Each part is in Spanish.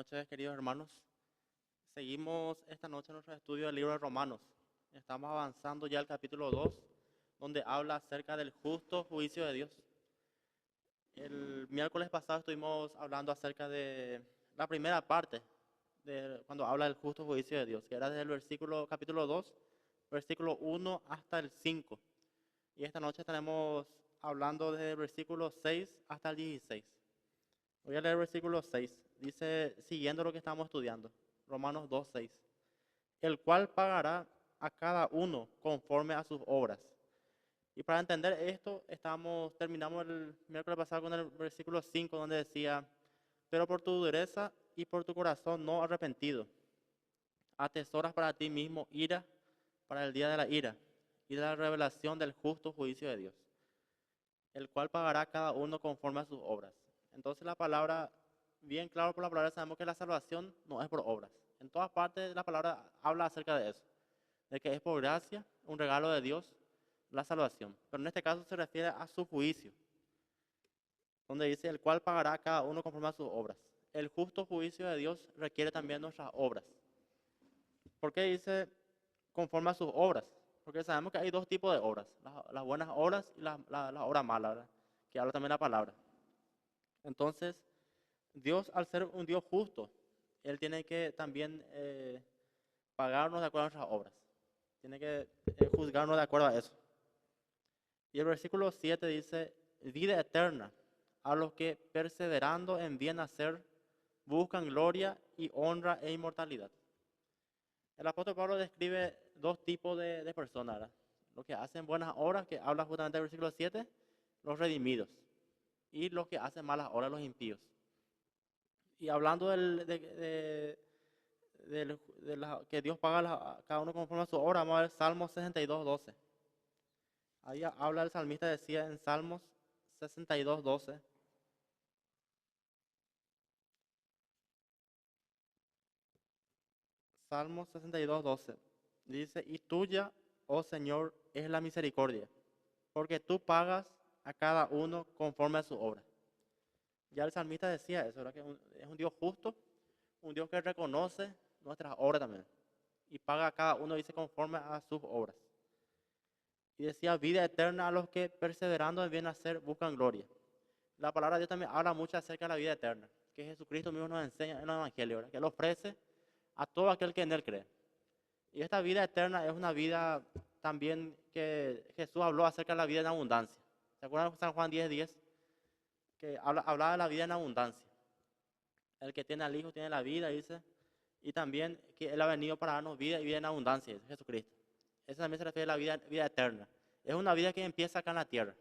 Noches, queridos hermanos. Seguimos esta noche nuestro estudio del libro de Romanos. Estamos avanzando ya al capítulo 2, donde habla acerca del justo juicio de Dios. El miércoles pasado estuvimos hablando acerca de la primera parte, de cuando habla del justo juicio de Dios, que era desde el capítulo 2, versículo 1 hasta el 5. Y esta noche estaremos hablando desde el versículo 6 hasta el 16. Voy a leer el versículo 6. Dice, siguiendo lo que estamos estudiando, Romanos 2:6. El cual pagará a cada uno conforme a sus obras. Y para entender esto, terminamos el miércoles pasado con el versículo 5, donde decía, pero por tu dureza y por tu corazón no arrepentido, atesoras para ti mismo ira para el día de la ira y de la revelación del justo juicio de Dios, el cual pagará a cada uno conforme a sus obras. Entonces la palabra, bien claro por la palabra, sabemos que la salvación no es por obras. En todas partes la palabra habla acerca de eso, de que es por gracia, un regalo de Dios, la salvación. Pero en este caso se refiere a su juicio, donde dice, el cual pagará a cada uno conforme a sus obras. El justo juicio de Dios requiere también nuestras obras. ¿Por qué dice conforme a sus obras? Porque sabemos que hay dos tipos de obras, las buenas obras y las obras malas, ¿verdad? Que habla también la palabra. Entonces, Dios, al ser un Dios justo, Él tiene que también pagarnos de acuerdo a nuestras obras. Tiene que juzgarnos de acuerdo a eso. Y el versículo 7 dice, vida eterna a los que perseverando en bien hacer buscan gloria y honra e inmortalidad. El apóstol Pablo describe dos tipos de personas, ¿verdad? Los que hacen buenas obras, que habla justamente del versículo 7, los redimidos, y los que hacen malas obras, los impíos. Y hablando que Dios paga a cada uno conforme a su obra, vamos a ver Salmos 62:12. Ahí habla el salmista, decía en Salmos 62:12. Salmos 62:12. Dice, y tuya, oh Señor, es la misericordia, porque tú pagas a cada uno conforme a su obra. Ya el salmista decía eso, ¿verdad? Que es un Dios justo, un Dios que reconoce nuestras obras también. Y paga a cada uno, dice, conforme a sus obras. Y decía, vida eterna a los que perseverando en bien hacer buscan gloria. La palabra de Dios también habla mucho acerca de la vida eterna, que Jesucristo mismo nos enseña en el Evangelio, ¿verdad? Que Él ofrece a todo aquel que en Él cree. Y esta vida eterna es una vida también que Jesús habló acerca de la vida en abundancia. ¿Se acuerdan de San Juan 10:10? Que hablaba de la vida en abundancia. El que tiene al Hijo tiene la vida, dice, y también que Él ha venido para darnos vida y vida en abundancia, dice Jesucristo. Eso también se refiere a la vida eterna. Es una vida que empieza acá en la tierra.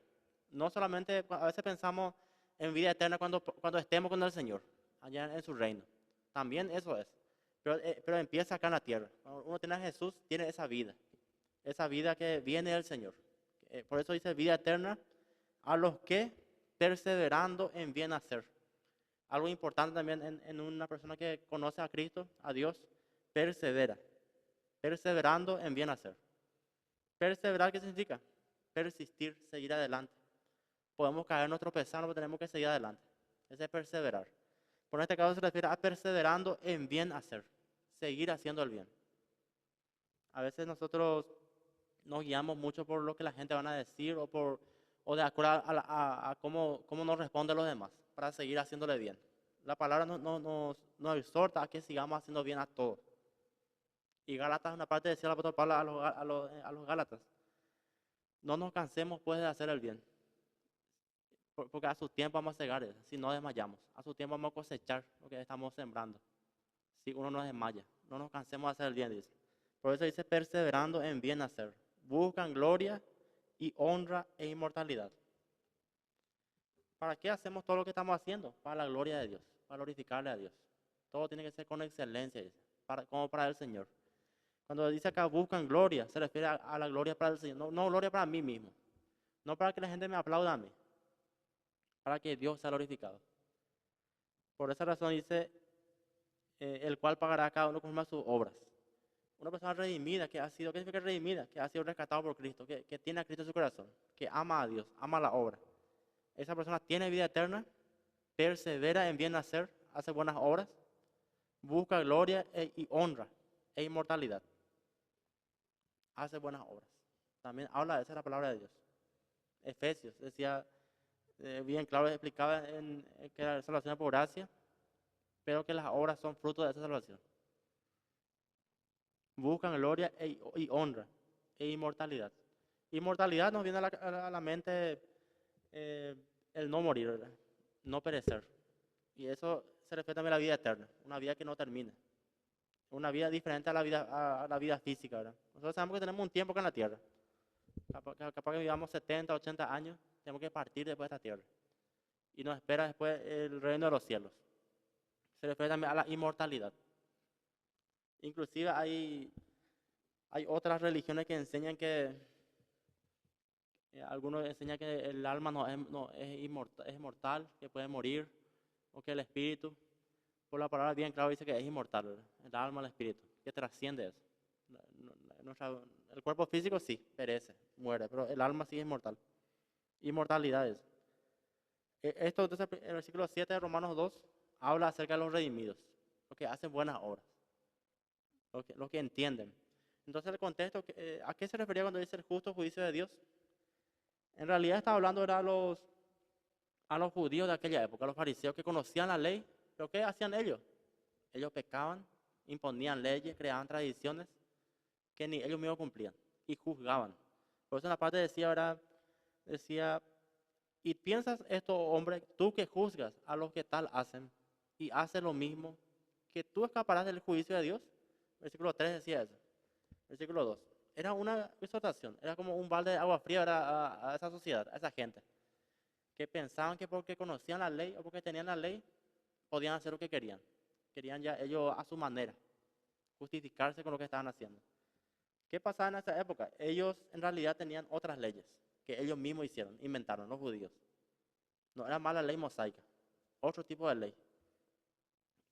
No solamente, a veces pensamos en vida eterna cuando estemos con el Señor, allá en su reino. También eso es. Pero empieza acá en la tierra. Cuando uno tiene a Jesús, tiene esa vida que viene del Señor. Por eso dice vida eterna a los que perseverando en bien hacer. Algo importante también en una persona que conoce a Cristo, a Dios, persevera. Perseverando en bien hacer. Perseverar, ¿qué significa? Persistir, seguir adelante. Podemos caernos, tropezar, pero tenemos que seguir adelante. Ese es perseverar. Por este caso se refiere a perseverando en bien hacer. Seguir haciendo el bien. A veces nosotros nos guiamos mucho por lo que la gente van a decir o de acuerdo a cómo nos responden los demás para seguir haciéndole bien. La palabra nos exhorta a que sigamos haciendo bien a todos. Y Gálatas, una parte decía el apóstol Pablo a los Gálatas, no nos cansemos pues de hacer el bien, porque a su tiempo vamos a cegar, si no desmayamos, a su tiempo vamos a cosechar lo que estamos sembrando, si uno no desmaya, no nos cansemos de hacer el bien, dice. Por eso dice perseverando en bien hacer, buscan gloria y honra e inmortalidad. ¿Para qué hacemos todo lo que estamos haciendo? Para la gloria de Dios, para glorificarle a Dios. Todo tiene que ser con excelencia, dice, como para el Señor. Cuando dice acá buscan gloria, se refiere a la gloria para el Señor, no gloria para mí mismo, no para que la gente me aplauda a mí, para que Dios sea glorificado. Por esa razón dice, el cual pagará a cada uno conforme a sus obras. Una persona redimida, ¿qué significa redimida? Que ha sido rescatado por Cristo, que tiene a Cristo en su corazón, que ama a Dios, ama la obra. Esa persona tiene vida eterna, persevera en bien hacer, hace buenas obras, busca gloria y honra e inmortalidad. Hace buenas obras. También habla de esa la palabra de Dios. Efesios decía, bien claro, explicaba que la salvación es por gracia, pero que las obras son fruto de esa salvación. Buscan gloria y honra e inmortalidad. Inmortalidad nos viene a la mente eh, el no morir, ¿verdad? No perecer. Y eso se refiere también a la vida eterna, una vida que no termina. Una vida diferente a la vida física, ¿verdad? Nosotros sabemos que tenemos un tiempo acá en la tierra. Capaz que vivamos 70, 80 años, tenemos que partir después de esta tierra. Y nos espera después el reino de los cielos. Se refiere también a la inmortalidad. Inclusive hay otras religiones que enseñan que, algunos enseñan que el alma no es inmortal, que puede morir, o que el espíritu, por la palabra bien claro, dice que es inmortal, ¿verdad? El alma, el espíritu, que trasciende eso. El cuerpo físico sí, perece, muere, pero el alma sí es inmortal. Inmortalidad es. Esto, entonces, el versículo 7 de Romanos 2 habla acerca de los redimidos, los que hacen buenas obras, los que entienden. Entonces, el contexto, ¿a qué se refería cuando dice el justo juicio de Dios? En realidad está hablando era a los judíos de aquella época, a los fariseos que conocían la ley, pero ¿qué hacían ellos? Ellos pecaban, imponían leyes, creaban tradiciones que ni ellos mismos cumplían y juzgaban. Por eso en la parte decía, ¿verdad? Decía, y piensas esto, hombre, tú que juzgas a los que tal hacen y haces lo mismo, que tú escaparás del juicio de Dios. Versículo 3 decía eso. Versículo 2. Era una exhortación, era como un balde de agua fría a esa sociedad, a esa gente, que pensaban que porque conocían la ley o porque tenían la ley, podían hacer lo que querían. Querían ya ellos a su manera, justificarse con lo que estaban haciendo. ¿Qué pasaba en esa época? Ellos en realidad tenían otras leyes que ellos mismos hicieron, inventaron, los judíos. No era más la ley mosaica, otro tipo de ley.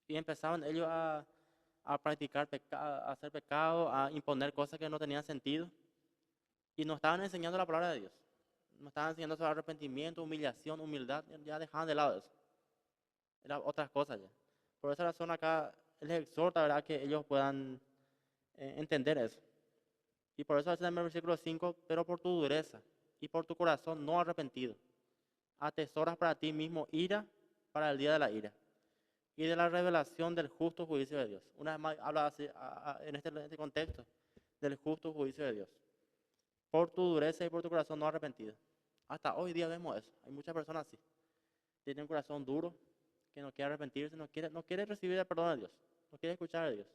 Y empezaban ellos a practicar, a hacer pecado, a imponer cosas que no tenían sentido. Y no estaban enseñando la palabra de Dios. No estaban enseñando sobre arrepentimiento, humillación, humildad. Ya dejaban de lado eso. Eran otras cosas ya. Por esa razón acá les exhorta, ¿verdad?, que ellos puedan entender eso. Y por eso dice en el versículo 5, pero por tu dureza y por tu corazón no arrepentido, atesoras para ti mismo ira para el día de la ira y de la revelación del justo juicio de Dios. Una vez más habla así, en este contexto del justo juicio de Dios. Por tu dureza y por tu corazón no arrepentido. Hasta hoy día vemos eso. Hay muchas personas así. Tienen un corazón duro, que no quiere arrepentirse, no quiere recibir el perdón de Dios, no quiere escuchar a Dios.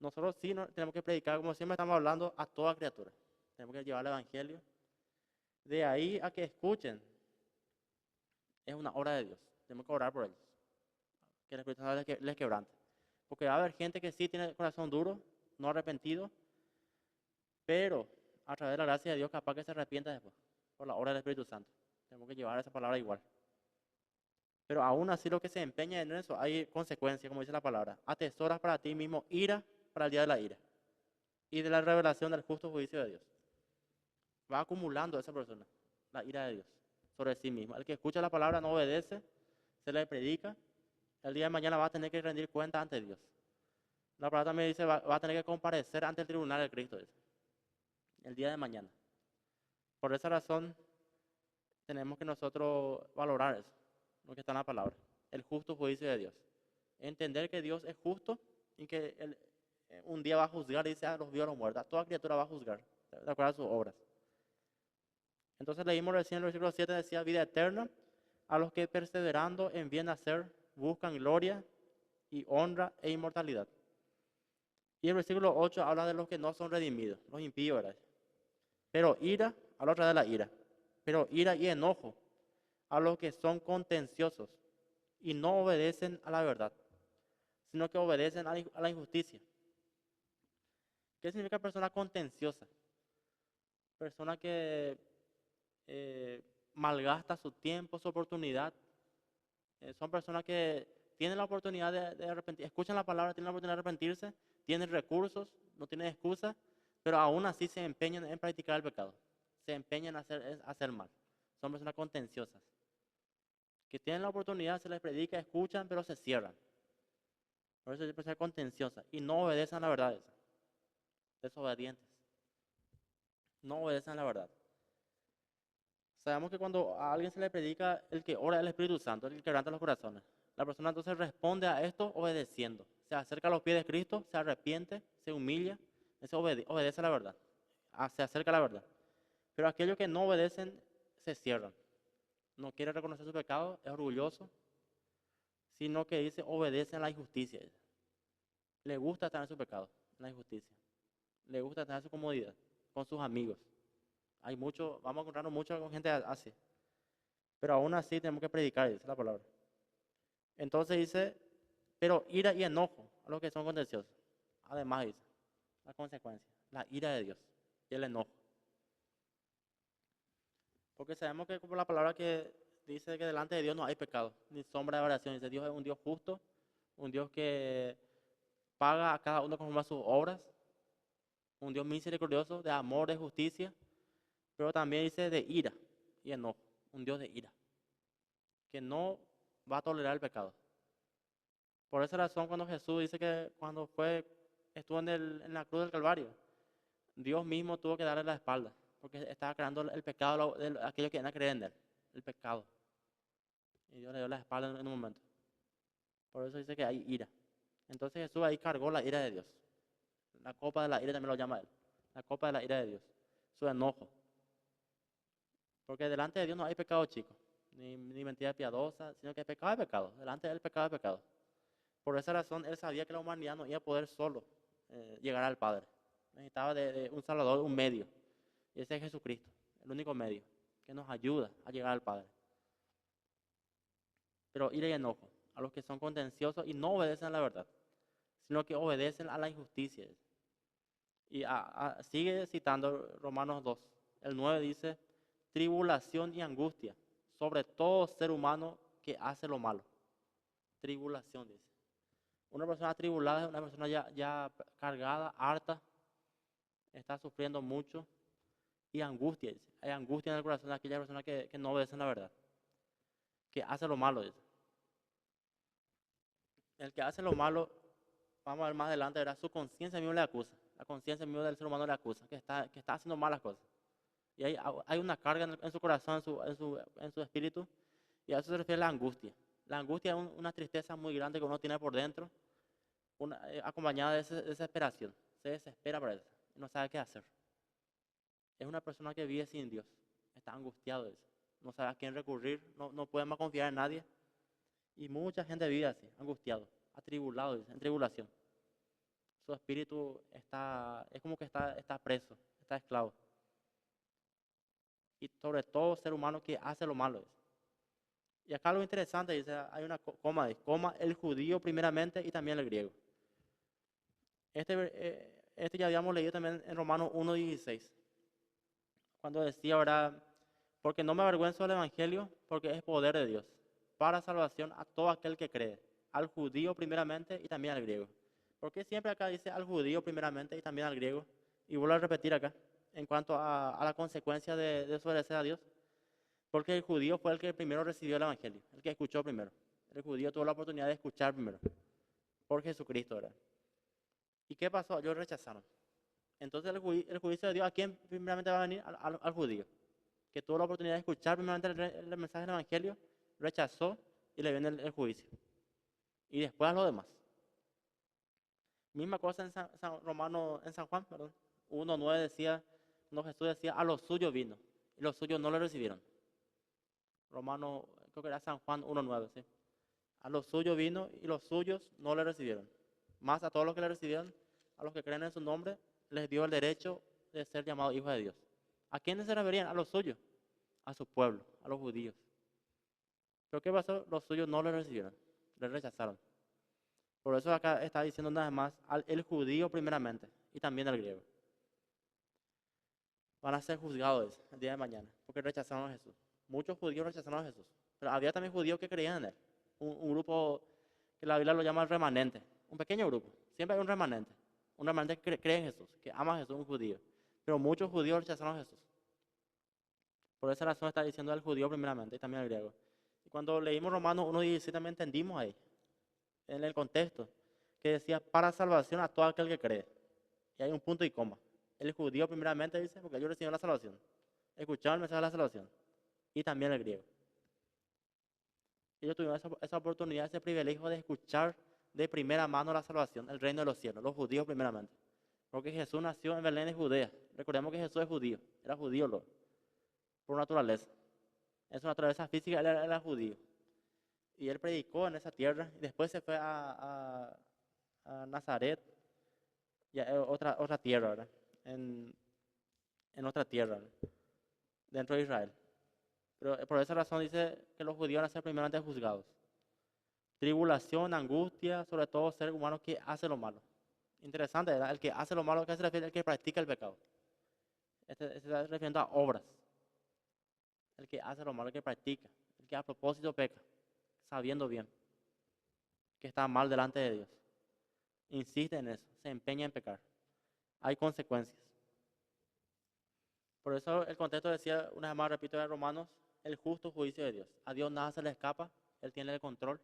Nosotros sí tenemos que predicar, como siempre estamos hablando, a toda criatura. Tenemos que llevar el evangelio. De ahí a que escuchen, es una obra de Dios. Tenemos que orar por ellos. Que el Espíritu Santo les quebrante. Porque va a haber gente que sí tiene el corazón duro, no arrepentido, pero a través de la gracia de Dios capaz que se arrepienta después, por la obra del Espíritu Santo. Tenemos que llevar esa palabra igual. Pero aún así lo que se empeña en eso, hay consecuencias, como dice la palabra. Atesoras para ti mismo ira para el día de la ira y de la revelación del justo juicio de Dios. Va acumulando esa persona la ira de Dios sobre sí misma. El que escucha la palabra no obedece, se le predica, el día de mañana va a tener que rendir cuenta ante Dios. La palabra también dice, va a tener que comparecer ante el tribunal de Cristo, dice, el día de mañana. Por esa razón tenemos que nosotros valorar eso, lo que está en la palabra, el justo juicio de Dios. Entender que Dios es justo y que Él un día va a juzgar, dice, a los vivos y a los muertos. A toda criatura va a juzgar, de acuerdo a sus obras. Entonces leímos recién el versículo 7, decía, vida eterna, a los que perseverando en bien hacer, buscan gloria y honra e inmortalidad. Y el versículo 8 habla de los que no son redimidos, los impíos, ¿verdad? Pero ira, habla otra de la ira, pero ira y enojo a los que son contenciosos y no obedecen a la verdad, sino que obedecen a la injusticia. ¿Qué significa persona contenciosa? Persona que malgasta su tiempo, su oportunidad. Son personas que tienen la oportunidad de arrepentir, escuchan la palabra, tienen la oportunidad de arrepentirse, tienen recursos, no tienen excusa, pero aún así se empeñan en practicar el pecado, se empeñan en hacer mal. Son personas contenciosas, que tienen la oportunidad, se les predica, escuchan, pero se cierran. Por eso siempre ser contenciosa y no obedecen a la verdad. Desobedientes. No obedecen a la verdad. Sabemos que cuando a alguien se le predica, el que ora es el Espíritu Santo, el que quebranta los corazones. La persona entonces responde a esto obedeciendo. Se acerca a los pies de Cristo, se arrepiente, se humilla, se obedece a la verdad. Se acerca a la verdad. Pero aquellos que no obedecen se cierran. No quiere reconocer su pecado, es orgulloso, sino que dice obedece a la injusticia. Le gusta estar en su pecado, en la injusticia. Le gusta estar en su comodidad, con sus amigos. Hay mucho, vamos a encontrarnos mucho con gente así. Pero aún así tenemos que predicar, dice la palabra. Entonces dice, pero ira y enojo a los que son contenciosos. Además dice, la consecuencia, la ira de Dios y el enojo. Porque sabemos que como la palabra que dice que delante de Dios no hay pecado, ni sombra de variación. Dice, Dios es un Dios justo, un Dios que paga a cada uno conforme a sus obras, un Dios misericordioso, de amor, de justicia, pero también dice de ira y enojo, un Dios de ira, que no va a tolerar el pecado. Por esa razón cuando Jesús dice que cuando estuvo en la cruz del Calvario, Dios mismo tuvo que darle la espalda, porque estaba creando el pecado de aquellos que iban a creer en él, el pecado. Y Dios le dio la espalda en un momento. Por eso dice que hay ira. Entonces Jesús ahí cargó la ira de Dios. La copa de la ira también lo llama él. La copa de la ira de Dios. Su enojo. Porque delante de Dios no hay pecado chico, ni mentira piadosa, sino que pecado es pecado. Delante de él pecado es pecado. Por esa razón él sabía que la humanidad no iba a poder solo llegar al Padre. Necesitaba de un Salvador, un medio. Y ese es Jesucristo, el único medio que nos ayuda a llegar al Padre. Pero ira y enojo a los que son contenciosos y no obedecen a la verdad, sino que obedecen a la injusticia. Y sigue citando Romanos 2. El 9 dice, tribulación y angustia sobre todo ser humano que hace lo malo. Tribulación, dice. Una persona atribulada es una persona ya cargada, harta, está sufriendo mucho. Y angustia, dice. Hay angustia en el corazón de aquella persona que no obedece la verdad, que hace lo malo, dice. El que hace lo malo, vamos a ver más adelante, verá, su conciencia misma le acusa. La conciencia misma del ser humano le acusa, que está haciendo malas cosas. Y hay una carga en su corazón, en su espíritu, y a eso se refiere la angustia. La angustia es una tristeza muy grande que uno tiene por dentro, acompañada de desesperación. Se desespera por eso, y no sabe qué hacer. Es una persona que vive sin Dios, está angustiado de eso. No sabe a quién recurrir, no puede más confiar en nadie. Y mucha gente vive así, angustiado, atribulado, en tribulación. Su espíritu es como que está preso, está esclavo. Y sobre todo ser humano que hace lo malo. Y acá algo interesante, dice, hay una coma el judío primeramente y también el griego. Este ya habíamos leído también en Romanos 1:16, cuando decía, ¿verdad? Porque no me avergüenzo del Evangelio, porque es poder de Dios, para salvación a todo aquel que cree, al judío primeramente y también al griego. ¿Por qué siempre acá dice al judío primeramente y también al griego? Y vuelvo a repetir acá, en cuanto a la consecuencia de desobedecer a Dios. Porque el judío fue el que primero recibió el Evangelio, el que escuchó primero. El judío tuvo la oportunidad de escuchar primero, por Jesucristo, ¿verdad? ¿Y qué pasó? Ellos rechazaron. Entonces el juicio de Dios, ¿a quién primeramente va a venir? Al judío, que tuvo la oportunidad de escuchar primeramente el mensaje del Evangelio, rechazó y le viene el juicio. Y después a los demás. Misma cosa en San Juan, perdón. 1:9 decía, no, Jesús decía, a los suyos vino, y los suyos no le recibieron. Romano, creo que era San Juan 1:9, ¿sí? A los suyos vino y los suyos no le recibieron. Más a todos los que le recibieron, a los que creen en su nombre, les dio el derecho de ser llamados hijos de Dios. ¿A quiénes se referían? A los suyos, a su pueblo, a los judíos. ¿Pero qué pasó? Los suyos no le recibieron, le rechazaron. Por eso acá está diciendo nada más el judío primeramente y también el griego. Van a ser juzgados el día de mañana porque rechazaron a Jesús. Muchos judíos rechazaron a Jesús, pero había también judíos que creían en él. Un grupo que la Biblia lo llama el remanente, un pequeño grupo. Siempre hay un remanente que cree en Jesús, que ama a Jesús, un judío. Pero muchos judíos rechazaron a Jesús. Por esa razón está diciendo el judío primeramente y también el griego. Y cuando leímos Romanos 1:16 también entendimos ahí, en el contexto, que decía para salvación a todo aquel que cree. Y hay un punto y coma. El judío primeramente dice, porque ellos recibieron la salvación. Escucharon el mensaje de la salvación. Y también el griego. Ellos tuvieron esa oportunidad, ese privilegio de escuchar de primera mano la salvación, el reino de los cielos, los judíos primeramente. Porque Jesús nació en Belén de Judea. Recordemos que Jesús es judío, era judío por naturaleza. En su naturaleza física él era judío. Y él predicó en esa tierra y después se fue a Nazaret, ya otra tierra, ¿verdad? En otra tierra, ¿verdad? Dentro de Israel. Pero por esa razón dice que los judíos van a ser primeramente juzgados. Tribulación, angustia, sobre todo ser humano que hace lo malo. Interesante, ¿verdad? El que hace lo malo, ¿qué se refiere? El que practica el pecado. Este está refiriendo a obras. El que hace lo malo, el que practica, el que a propósito peca, sabiendo bien que está mal delante de Dios. Insiste en eso, se empeña en pecar. Hay consecuencias. Por eso el contexto decía, una vez más repito en Romanos, el justo juicio de Dios. A Dios nada se le escapa, Él tiene el control.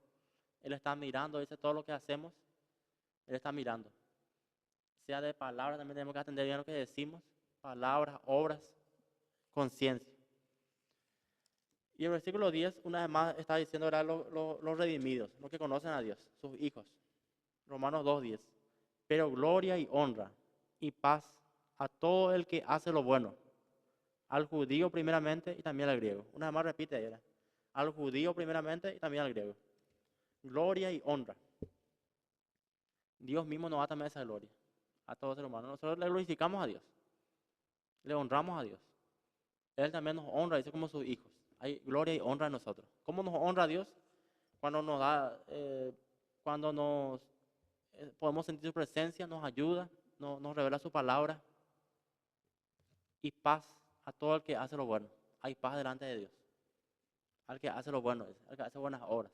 Él está mirando, dice todo lo que hacemos, Él está mirando. Sea de palabras, también tenemos que atender bien lo que decimos, palabras, obras, conciencia. Y el versículo 10, una vez más, está diciendo ahora los redimidos, los que conocen a Dios, sus hijos. Romanos 2:10. Pero gloria y honra y paz a todo el que hace lo bueno, al judío primeramente y también al griego. Una vez más repite ahí, ¿verdad? Al judío primeramente y también al griego. Gloria y honra. Dios mismo nos da también esa gloria a todos los seres humanos. Nosotros le glorificamos a Dios, le honramos a Dios. Él también nos honra, dice, como sus hijos. Hay gloria y honra en nosotros. ¿Cómo nos honra Dios? Cuando nos da, cuando nos podemos sentir su presencia, nos ayuda, nos revela su palabra. Y paz a todo el que hace lo bueno. Hay paz delante de Dios. Al que hace lo bueno, al que hace buenas obras.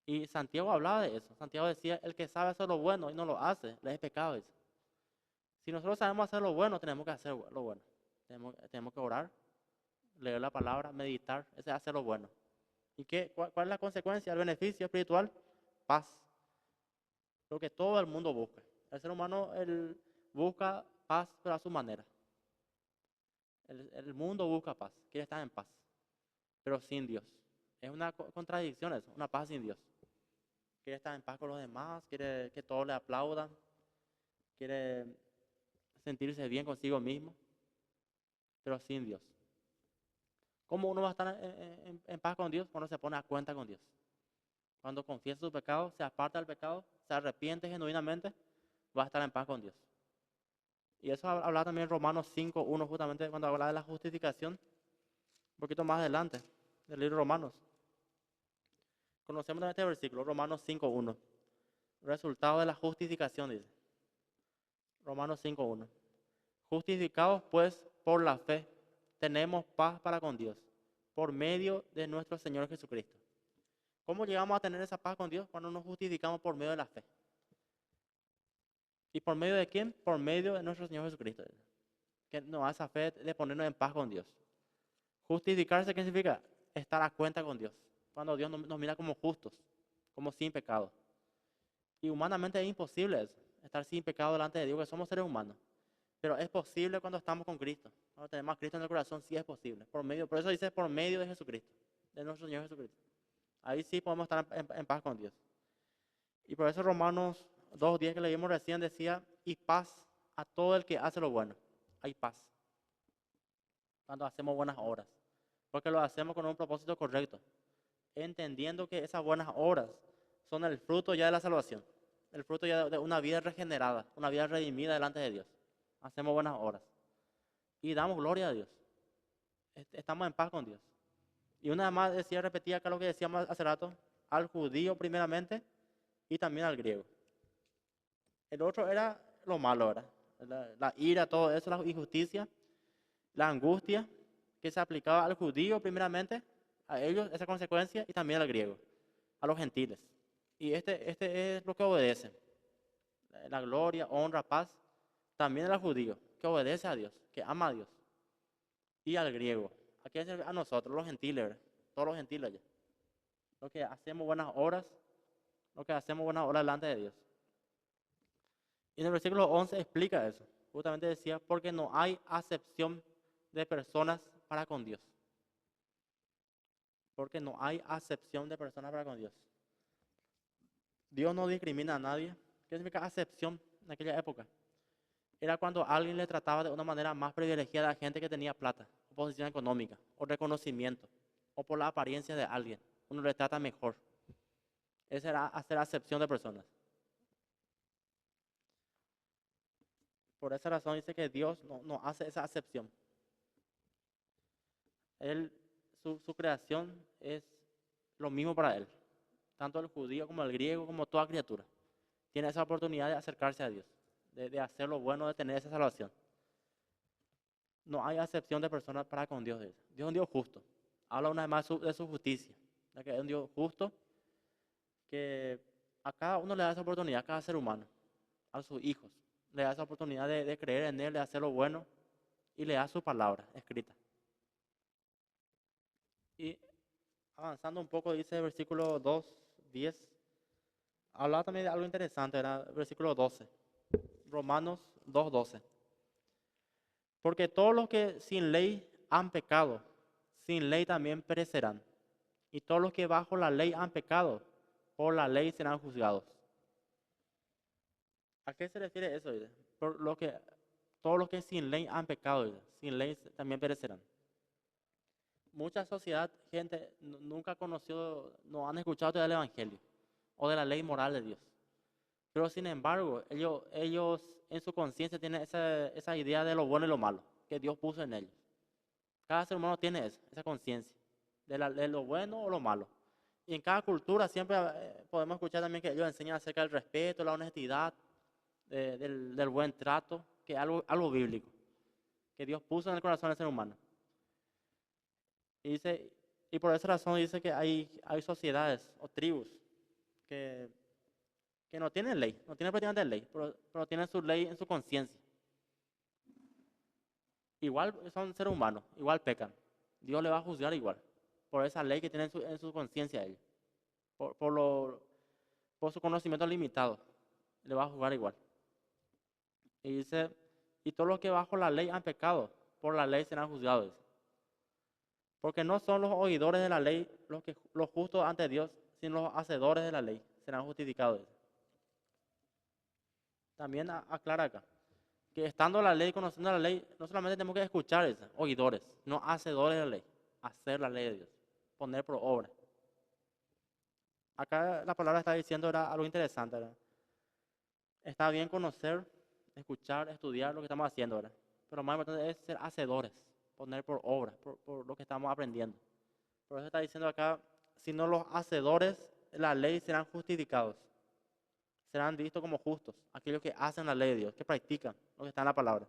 Y Santiago hablaba de eso. Santiago decía, el que sabe hacer lo bueno y no lo hace, le es pecado eso. Si nosotros sabemos hacer lo bueno, tenemos que hacer lo bueno. Tenemos que orar, leer la palabra, meditar, ese es hacer lo bueno. ¿Y cuál es la consecuencia, el beneficio espiritual? Paz. Lo que todo el mundo busca. El ser humano él busca paz, pero a su manera. El mundo busca paz, quiere estar en paz, pero sin Dios. Es una contradicción eso, una paz sin Dios. Quiere estar en paz con los demás, quiere que todos le aplaudan, quiere sentirse bien consigo mismo, pero sin Dios. ¿Cómo uno va a estar en paz con Dios? Cuando se pone a cuenta con Dios. Cuando confiesa su pecado, se aparta del pecado, se arrepiente genuinamente, va a estar en paz con Dios. Y eso habla también Romanos 5:1, justamente cuando habla de la justificación, un poquito más adelante, del libro de Romanos. Conocemos este versículo, Romanos 5:1. Resultado de la justificación, dice. Romanos 5:1. Justificados pues por la fe, tenemos paz para con Dios, por medio de nuestro Señor Jesucristo. ¿Cómo llegamos a tener esa paz con Dios? Cuando nos justificamos por medio de la fe. ¿Y por medio de quién? Por medio de nuestro Señor Jesucristo. Que nos da esa fe de ponernos en paz con Dios. Justificarse, ¿qué significa? Estar a cuenta con Dios. Cuando Dios nos mira como justos, como sin pecado. Y humanamente es imposible eso, estar sin pecado delante de Dios, que somos seres humanos. Pero es posible cuando estamos con Cristo. Cuando tenemos a Cristo en el corazón, sí es posible. Por eso dice por medio de Jesucristo, de nuestro Señor Jesucristo. Ahí sí podemos estar en paz con Dios. Y por eso Romanos 2:10 que leímos recién decía, y paz a todo el que hace lo bueno. Hay paz. Cuando hacemos buenas obras. Porque lo hacemos con un propósito correcto. Entendiendo que esas buenas obras son el fruto ya de la salvación. El fruto ya de una vida regenerada, una vida redimida delante de Dios. Hacemos buenas obras. Y damos gloria a Dios. Estamos en paz con Dios. Y una vez más repetía acá lo que decíamos hace rato, al judío primeramente y también al griego. El otro era lo malo, ¿verdad? La ira, todo eso, la injusticia, la angustia que se aplicaba al judío primeramente, a ellos esa consecuencia, y también al griego, a los gentiles. Y este es lo que obedece. La gloria, honra, paz, también al judío, que obedece a Dios, que ama a Dios. Y al griego, a nosotros, los gentiles, ¿verdad? Todos los gentiles allá. Los que hacemos buenas obras, delante de Dios. Y en el versículo 11 explica eso. Justamente decía, porque no hay acepción de personas para con Dios. Porque no hay acepción de personas para con Dios. Dios no discrimina a nadie. ¿Qué significa acepción en aquella época? Era cuando alguien le trataba de una manera más privilegiada a gente que tenía plata, o posición económica, o reconocimiento, o por la apariencia de alguien. Uno le trata mejor. Esa era hacer acepción de personas. Por esa razón dice que Dios no hace esa acepción. Él, su creación es lo mismo para él. Tanto el judío como el griego, como toda criatura. Tiene esa oportunidad de acercarse a Dios, de hacer lo bueno, de tener esa salvación. No hay acepción de personas para con Dios. Dios es un Dios justo. Habla una vez más de su justicia. De que es un Dios justo que a cada uno le da esa oportunidad, a cada ser humano, a sus hijos. Le da esa oportunidad de creer en Él, de hacer lo bueno y le da su palabra escrita. Y avanzando un poco, dice el versículo 2, 10. Hablaba también de algo interesante, era el versículo 12. Romanos 2, 12. Porque todos los que sin ley han pecado, sin ley también perecerán. Y todos los que bajo la ley han pecado, por la ley serán juzgados. ¿A qué se refiere eso? Por lo que, todos los que sin ley han pecado, sin ley también perecerán. Mucha sociedad, gente, nunca conoció, no han escuchado todavía el Evangelio o de la ley moral de Dios. Pero sin embargo, ellos en su conciencia tienen esa idea de lo bueno y lo malo que Dios puso en ellos. Cada ser humano tiene eso, esa conciencia de lo bueno o lo malo. Y en cada cultura siempre podemos escuchar también que ellos enseñan acerca del respeto, la honestidad, del buen trato, que es algo bíblico, que Dios puso en el corazón del ser humano. Y por esa razón dice que hay sociedades o tribus que no tienen ley, no tienen prácticamente ley, pero tienen su ley en su conciencia. Igual son seres humanos, igual pecan. Dios le va a juzgar igual, por esa ley que tienen en su conciencia ellos, por su conocimiento limitado, le va a juzgar igual. Y dice, y todos los que bajo la ley han pecado, por la ley serán juzgados. Porque no son los oidores de la ley los justos ante Dios, sino los hacedores de la ley serán justificados. También aclara acá que estando la ley, conociendo la ley, no solamente tenemos que escuchar eso, oidores, no hacedores de la ley, hacer la ley de Dios, poner por obra. Acá la palabra está diciendo era algo interesante, ¿verdad? Está bien conocer, escuchar, estudiar lo que estamos haciendo, ¿verdad? Pero más importante es ser hacedores, poner por obra, por lo que estamos aprendiendo. Por eso está diciendo acá, si no los hacedores de la ley serán justificados, serán vistos como justos, aquellos que hacen la ley de Dios, que practican lo que está en la palabra.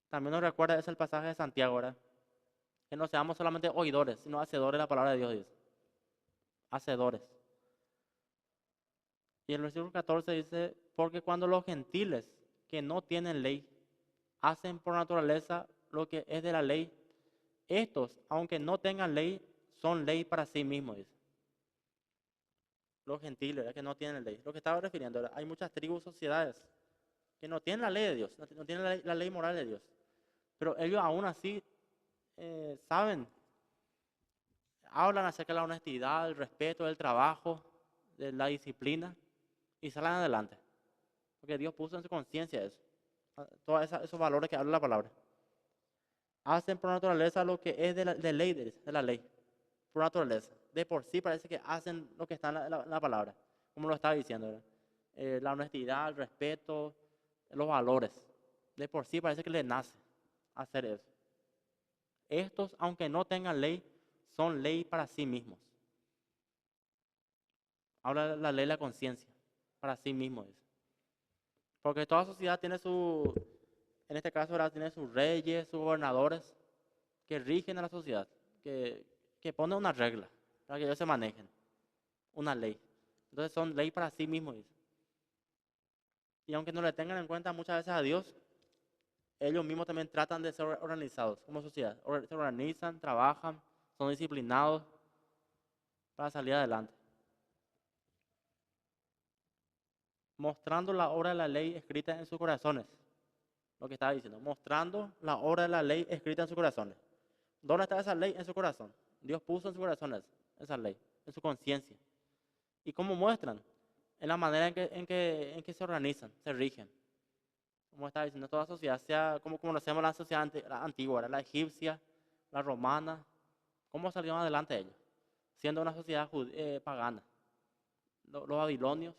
También nos recuerda es el pasaje de Santiago, ¿verdad? Que no seamos solamente oidores, sino hacedores de la palabra de Dios, dice. Hacedores. Y el versículo 14 dice, porque cuando los gentiles que no tienen ley hacen por naturaleza lo que es de la ley, estos, aunque no tengan ley, son ley para sí mismos, dice. Los gentiles, ¿verdad? Que no tienen ley. Lo que estaba refiriendo, ¿verdad? Hay muchas tribus, sociedades que no tienen la ley de Dios, no tienen la ley moral de Dios. Pero ellos aún así saben, hablan acerca de la honestidad, del respeto, del trabajo, de la disciplina y salen adelante. Porque Dios puso en su conciencia eso, todos esos valores que habla la palabra. Hacen por naturaleza lo que es de ley, de la ley, por naturaleza. De por sí parece que hacen lo que está en la palabra, como lo estaba diciendo, ¿verdad? La honestidad, el respeto, los valores. De por sí parece que les nace hacer eso. Estos, aunque no tengan ley, son ley para sí mismos. Habla la ley de la conciencia, para sí mismos. Porque toda sociedad tiene en este caso, ¿verdad? Tiene sus reyes, sus gobernadores, que rigen a la sociedad, que ponen una regla para que ellos se manejen, una ley. Entonces son ley para sí mismos. Y aunque no le tengan en cuenta muchas veces a Dios, ellos mismos también tratan de ser organizados como sociedad. Se organizan, trabajan, son disciplinados para salir adelante. mostrando la obra de la ley escrita en sus corazones. Lo que estaba diciendo, mostrando la obra de la ley escrita en sus corazones. ¿Dónde está esa ley? En su corazón. Dios puso en su corazón esa ley, en su conciencia. ¿Y cómo muestran? En la manera en que se organizan, se rigen. Como estaba diciendo, toda sociedad, sea como conocemos la sociedad la antigua, era la egipcia, la romana, ¿cómo salieron adelante ellos? Siendo una sociedad pagana. Los babilonios,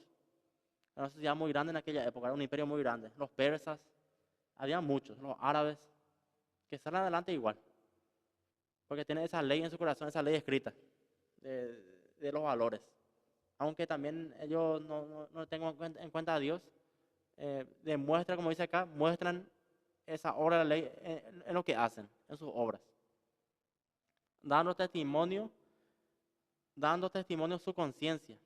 era una sociedad muy grande en aquella época, era un imperio muy grande. Los persas, había muchos, los árabes, que salen adelante igual. Porque tienen esa ley en su corazón, esa ley escrita de los valores. Aunque también ellos no tengan en cuenta a Dios, demuestran, como dice acá, muestran esa obra de la ley en lo que hacen, en sus obras. Dando testimonio su conciencia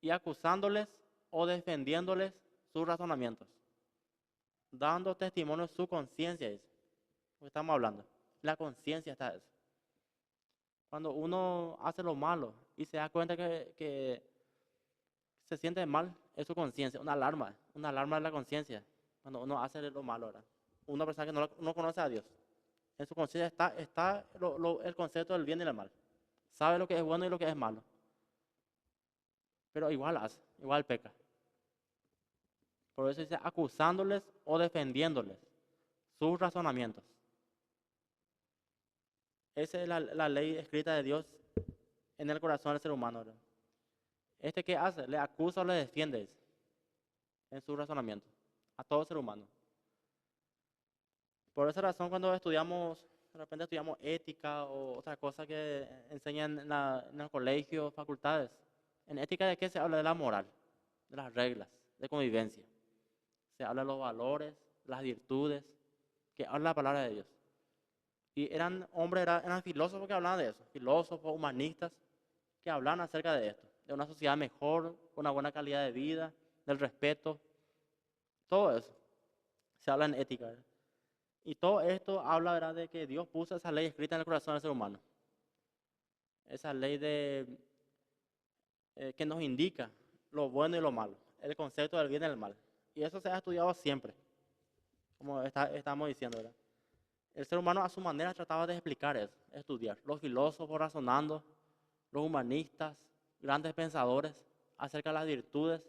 y acusándoles o defendiéndoles sus razonamientos. Dando testimonio su conciencia, dice. Lo que estamos hablando. La conciencia está eso. Cuando uno hace lo malo y se da cuenta que se siente mal, es su conciencia, una alarma de la conciencia. Cuando uno hace lo malo, ¿verdad? Una persona que no conoce a Dios. En su conciencia está el concepto del bien y del mal. Sabe lo que es bueno y lo que es malo. Pero igual hace, igual peca. Por eso dice acusándoles o defendiéndoles sus razonamientos. Esa es la ley escrita de Dios en el corazón del ser humano, ¿verdad? ¿Qué hace? Le acusa o le defiende en su razonamiento a todo ser humano. Por esa razón, cuando de repente estudiamos ética o otra cosa que enseñan en los colegios, facultades, en ética, ¿de qué se habla? De la moral, de las reglas de convivencia. Se habla de los valores, las virtudes, que habla la palabra de Dios. Y eran hombres, eran filósofos que hablaban de eso, filósofos, humanistas, que hablan acerca de esto, de una sociedad mejor, con una buena calidad de vida, del respeto, todo eso. Se habla en ética, ¿verdad? Y todo esto habla, ¿verdad?, de que Dios puso esa ley escrita en el corazón del ser humano. Esa ley que nos indica lo bueno y lo malo, el concepto del bien y del mal. Y eso se ha estudiado siempre, como estamos diciendo, ¿verdad? El ser humano a su manera trataba de explicar eso, estudiar. Los filósofos razonando, los humanistas, grandes pensadores acerca de las virtudes,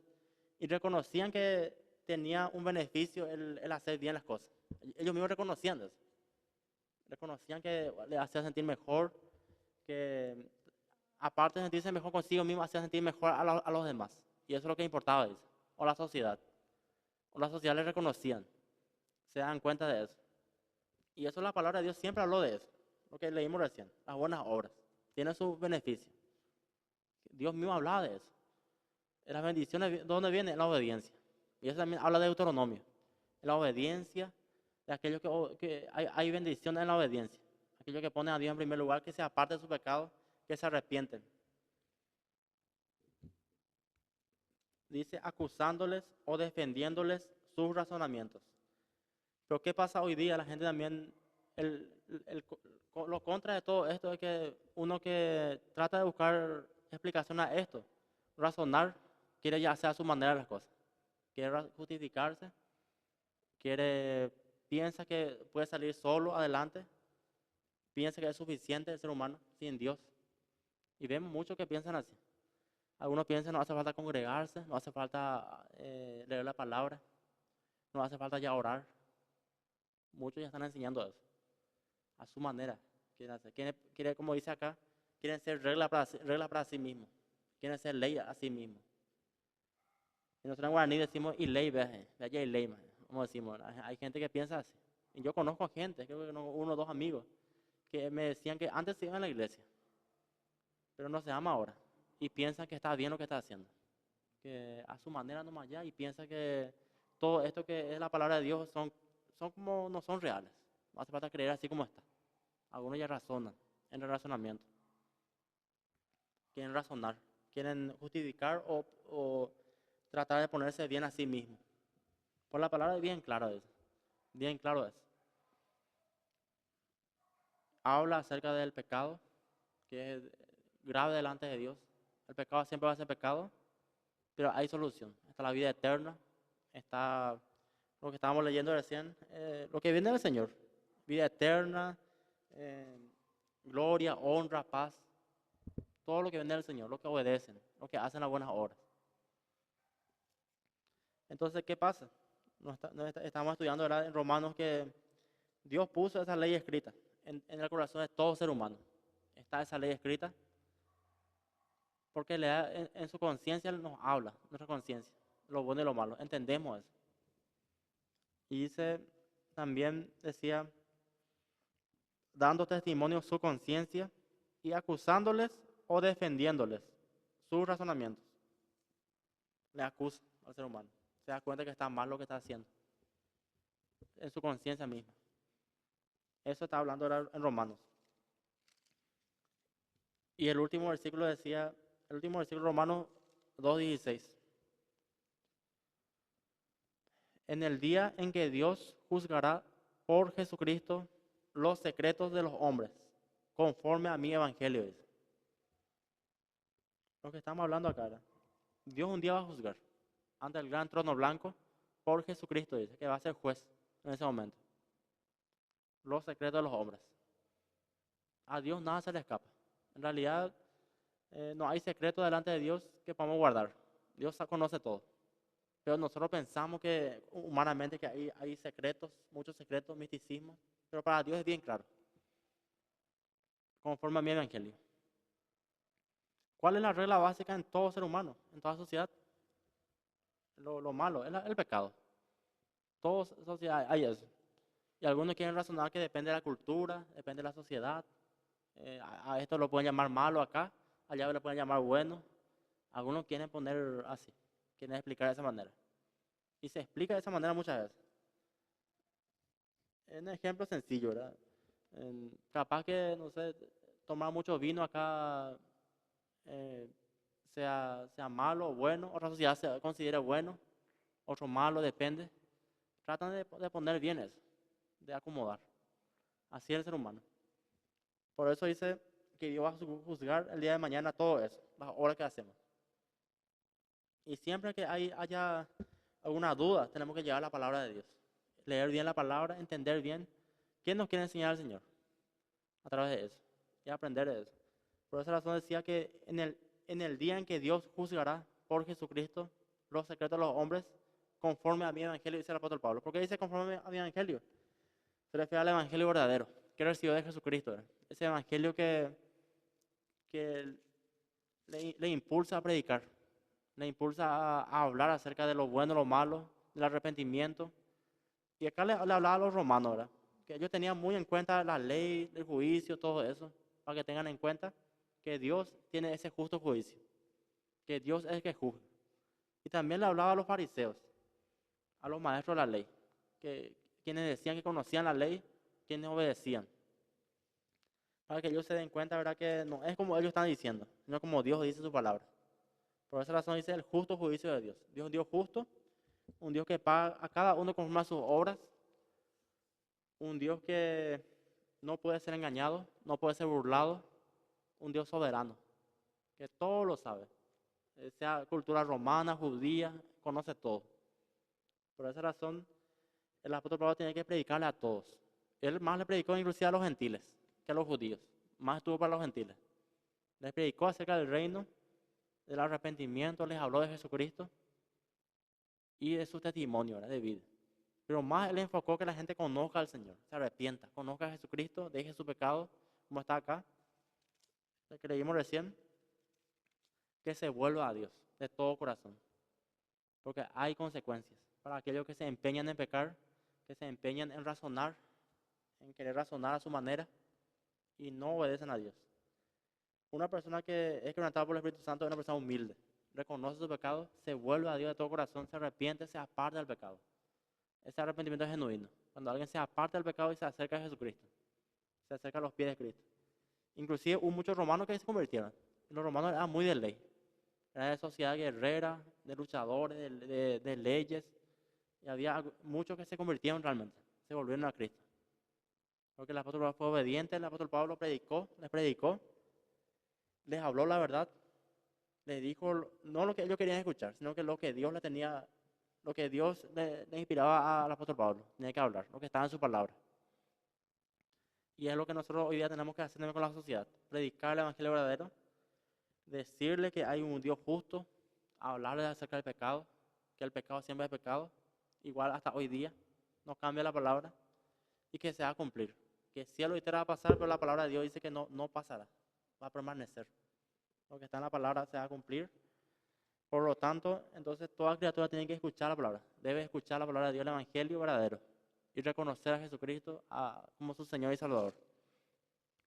y reconocían que tenía un beneficio el hacer bien las cosas. Ellos mismos reconocían eso. Reconocían que le hacía sentir mejor, que aparte de sentirse mejor consigo mismo, hacía sentir mejor a los demás. Y eso es lo que importaba, dice. O la sociedad. O la sociedad le reconocían. Se dan cuenta de eso. Y eso la palabra de Dios siempre habló de eso. Lo que leímos recién. Las buenas obras. Tienen sus beneficios. Dios mismo hablaba de eso. Las bendiciones, ¿de dónde vienen? En la obediencia. Y eso también habla de Deuteronomio. En la obediencia, de aquello que hay bendición en la obediencia. Aquellos que ponen a Dios en primer lugar, que se aparten de su pecado, que se arrepienten. Dice acusándoles o defendiéndoles sus razonamientos. Pero ¿qué pasa hoy día? La gente también, lo contra de todo esto es que uno que trata de buscar explicación a esto, razonar, quiere ya hacer a su manera las cosas. Quiere justificarse, piensa que puede salir solo adelante, piensa que es suficiente el ser humano sin Dios. Y vemos muchos que piensan así. Algunos piensan no hace falta congregarse, no hace falta leer la palabra, no hace falta ya orar. Muchos ya están enseñando eso, a su manera. Quieren, como dice acá, quieren ser regla para sí mismos, quieren ser ley a sí mismos. Y nosotros en guaraní decimos, y ley, ve allá y ley, como decimos, hay gente que piensa así. Y yo conozco gente, creo que uno o dos amigos, que me decían que antes se iban a la iglesia, pero no se ama ahora. Y piensan que está bien lo que está haciendo, que a su manera nomás ya, y piensa que todo esto que es la palabra de Dios son como, no son reales. No hace falta creer así como está. Algunos ya razonan en el razonamiento. Quieren razonar, quieren justificar o tratar de ponerse bien a sí mismo. Por la palabra es bien claro eso. Bien claro eso. Habla acerca del pecado, que es grave delante de Dios. El pecado siempre va a ser pecado, pero hay solución. Está la vida eterna, Está lo que estábamos leyendo recién, lo que viene del Señor, vida eterna, eh, gloria, honra, paz, todo lo que viene del Señor, lo que obedecen, lo que hacen las buenas obras. Entonces, ¿qué pasa? Estamos estudiando, ¿verdad?, en Romanos, que Dios puso esa ley escrita en el corazón de todo ser humano. Está esa ley escrita porque en su conciencia nos habla, nuestra conciencia, lo bueno y lo malo. Entendemos eso. Y dice, también decía, dando testimonio su conciencia y acusándoles o defendiéndoles sus razonamientos. Le acusa al ser humano. Se da cuenta que está mal lo que está haciendo en su conciencia misma. Eso está hablando ahora en Romanos. Y el último versículo decía, el último versículo, Romanos 2:16. En el día en que Dios juzgará por Jesucristo los secretos de los hombres, conforme a mi evangelio. Dice. Lo que estamos hablando acá, ¿verdad? Dios un día va a juzgar ante el gran trono blanco por Jesucristo, dice, que va a ser juez en ese momento. Los secretos de los hombres. A Dios nada se le escapa. En realidad, no hay secreto delante de Dios que podamos guardar. Dios conoce todo. Pero nosotros pensamos que humanamente que hay secretos, muchos secretos, misticismo, pero para Dios es bien claro, conforme a mi evangelio. ¿Cuál es la regla básica en todo ser humano, en toda sociedad? Lo malo, es el pecado. Toda sociedad hay eso. Y algunos quieren razonar que depende de la cultura, depende de la sociedad. A esto lo pueden llamar malo acá, allá lo pueden llamar bueno. Algunos quieren poner así, quieren explicar de esa manera. Y se explica de esa manera muchas veces. Un ejemplo sencillo, ¿verdad? Capaz que, no sé, tomar mucho vino acá sea malo o bueno, otra sociedad se considera bueno, otro malo, depende. Tratan de poner bien eso, de acomodar. Así es el ser humano. Por eso dice que Dios va a juzgar el día de mañana todo eso, las obras que hacemos. Y siempre que haya alguna duda, tenemos que llevar la palabra de Dios. Leer bien la palabra, entender bien qué nos quiere enseñar el Señor a través de eso y aprender de eso. Por esa razón decía que en el día en que Dios juzgará por Jesucristo los secretos de los hombres, conforme a mi evangelio, dice el apóstol Pablo. ¿Por qué dice conforme a mi evangelio? Se refiere al evangelio verdadero, que recibió de Jesucristo. Ese evangelio que le impulsa a predicar, le impulsa a hablar acerca de lo bueno, lo malo, del arrepentimiento. Y acá le hablaba a los romanos, ¿verdad? Que ellos tenían muy en cuenta la ley, el juicio, todo eso, para que tengan en cuenta que Dios tiene ese justo juicio, que Dios es el que juzga. Y también le hablaba a los fariseos, a los maestros de la ley, que quienes decían que conocían la ley, quienes obedecían. Para que ellos se den cuenta, ¿verdad?, que no es como ellos están diciendo, sino como Dios dice su palabra. Por esa razón dice el justo juicio de Dios. Dios es un Dios justo, un Dios que paga a cada uno conforme a sus obras, un Dios que no puede ser engañado, no puede ser burlado, un Dios soberano, que todo lo sabe. Sea cultura romana, judía, conoce todo. Por esa razón, el apóstol Pablo tiene que predicarle a todos. Él más le predicó inclusive a los gentiles que a los judíos. Más estuvo para los gentiles. Les predicó acerca del reino, del arrepentimiento, les habló de Jesucristo y de su testimonio, ¿verdad?, de vida. Pero más él enfocó que la gente conozca al Señor, se arrepienta, conozca a Jesucristo, deje su pecado, como está acá, lo que leímos recién, que se vuelva a Dios de todo corazón. Porque hay consecuencias para aquellos que se empeñan en pecar, que se empeñan en razonar, en querer razonar a su manera y no obedecen a Dios. Una persona que es quebrantada por el Espíritu Santo es una persona humilde, reconoce su pecado, se vuelve a Dios de todo corazón, se arrepiente, se aparta del pecado. Ese arrepentimiento es genuino. Cuando alguien se aparta del pecado y se acerca a Jesucristo, se acerca a los pies de Cristo. Inclusive hubo muchos romanos que se convirtieron. Los romanos eran muy de ley. Era de sociedad guerrera, de luchadores, de leyes. Y había muchos que se convirtieron realmente, se volvieron a Cristo. Porque el apóstol Pablo fue obediente, el apóstol Pablo les predicó, les habló la verdad, les dijo no lo que ellos querían escuchar, sino que lo que Dios les tenía lo que Dios le inspiraba al apóstol Pablo, tenía que hablar, lo que estaba en su palabra. Y es lo que nosotros hoy día tenemos que hacer también con la sociedad, predicar el evangelio verdadero, decirle que hay un Dios justo, hablarle acerca del pecado, que el pecado siempre es pecado, igual hasta hoy día, no cambia la palabra, y que se va a cumplir. Que cielo y tierra va a pasar, pero la palabra de Dios dice que no pasará, va a permanecer. Lo que está en la palabra se va a cumplir. Por lo tanto, entonces toda criatura tiene que escuchar la palabra, debe escuchar la palabra de Dios, el evangelio verdadero, y reconocer a Jesucristo como su Señor y Salvador.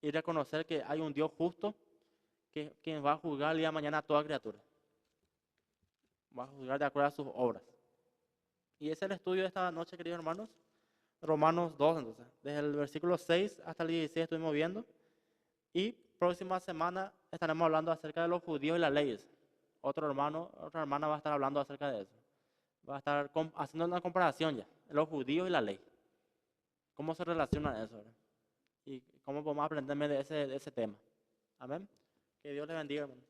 Y reconocer que hay un Dios justo quien va a juzgar el día de mañana a toda criatura. Va a juzgar de acuerdo a sus obras. Y ese es el estudio de esta noche, queridos hermanos. Romanos 2, entonces. Desde el versículo 6 hasta el 16 estuvimos viendo. Y próxima semana estaremos hablando acerca de los judíos y las leyes. Otro hermano, otra hermana va a estar hablando acerca de eso. Va a estar haciendo una comparación ya, de los judíos y la ley. ¿Cómo se relaciona eso? ¿Verdad? Y cómo podemos aprender de ese tema. Amén. Que Dios les bendiga, hermano.